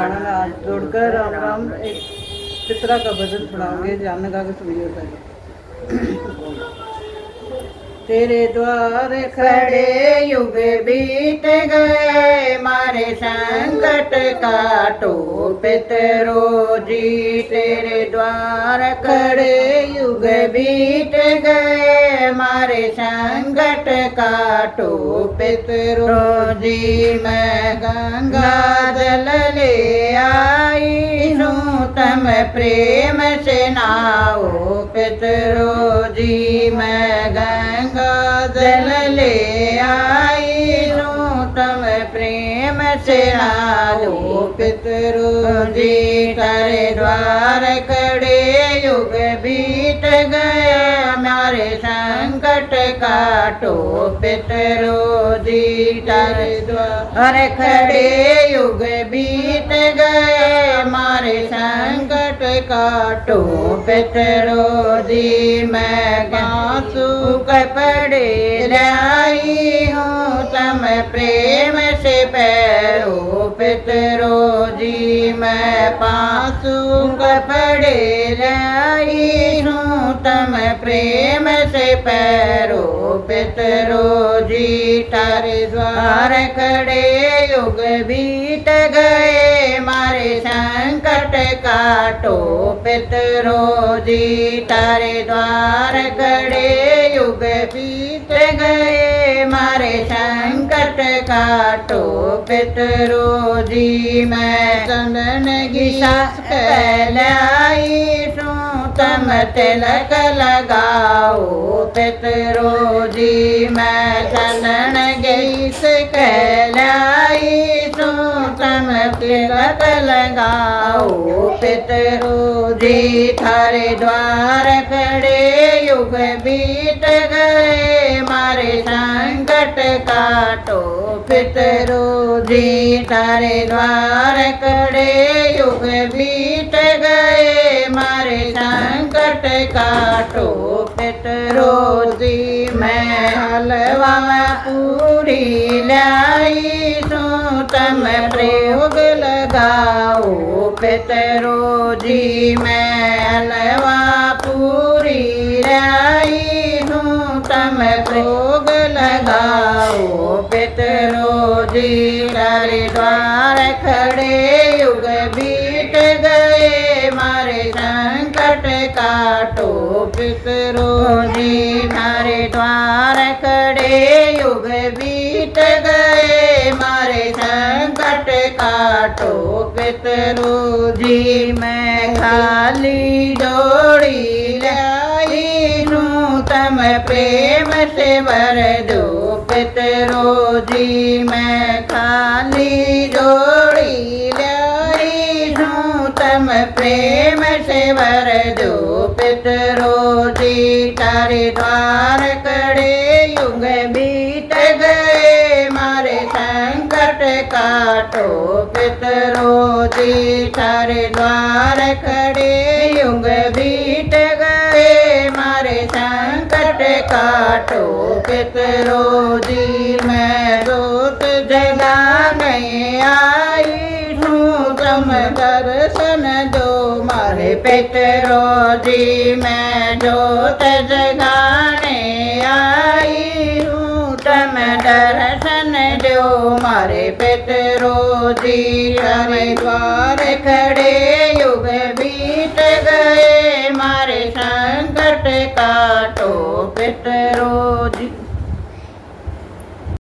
हाथ जोड़कर राम राम एक पितरा का भजन सुनाओगे, ध्यान लगा के सुनिए पहले। तेरे द्वार खड़े युग बीत गए, मारे संकट काटो पितरो जी। तेरे द्वार खड़े युग बीत गए, मारे संकट काटो पितरो जी। मैं गंगा जल ले आई हूँ, तम प्रेम से नाओ पितरो जी। मैं गंगा जल ले आई हूँ, तम प्रेम से नाओ पितरो जी। तेरे द्वार खड़े युग बीत गए, हमारे संकट काटो पितरो जी। तेरे द्वार खड़े युग बीत गए, हमारे संकट काटो पितरो जी। मैं घासू कपड़े लाई हूँ, तम प्रेम से पैरो पितरो जी। मैं पासू कपड़े लाई हूँ, तम प्रेम से पैरो पितरो जी। तारे द्वार खड़े युग बीत गए, मारे संकट काटो पितरो जी। तारे द्वार खड़े युग बीत गए, मारे संकट काटो पितरो जी। मैं चंदन की सास लाई हूँ, तम तिलक लगाओ पितरो जी। मैं चंदन गीस कहलाई हूँ, तम तिलक लगाओ पितरो जी। थारे द्वार खड़े युग बीत गए, मारे संकट काटो पितरो जी। तारे द्वार खड़े युग बीत गए, मारे संकट काटो पितरो जी। मैं हलवा पूरी लाई हूँ, तम प्रयोग लगाओ पितरो जी। मैं हलवा पूरी लाई हूँ, तम प्रयोग लगाओ पितरो जी। तारे द्वार खड़े युग बीत गए, मारे संकट काटो पितरो जी। तारे द्वार खड़े युग बीत गए, मारे संकट काटो पितरो जी। मैं खाली डोरी लाई हूँ, तम प्रेम से भर दो पितरो जी। मैं खाली डोरी लाई हूँ, तम प्रेम से भर दो पितरो जी। तारे द्वार खड़े युग बीत गए, मारे संकट काटो पितरो जी। तारे द्वार खड़े युग बीत गए, मारे संकट काटो पितरो जी। मैं जोत जगाने आई हूँ, तुम दर्शन दो मारे पितरो जी। मैं जोत जगाने आई हूँ, तुम दर्शन दो मारे पितरो जी। तारे द्वार खड़े युग बीत गए, मारे संकट काटो पितरो जी।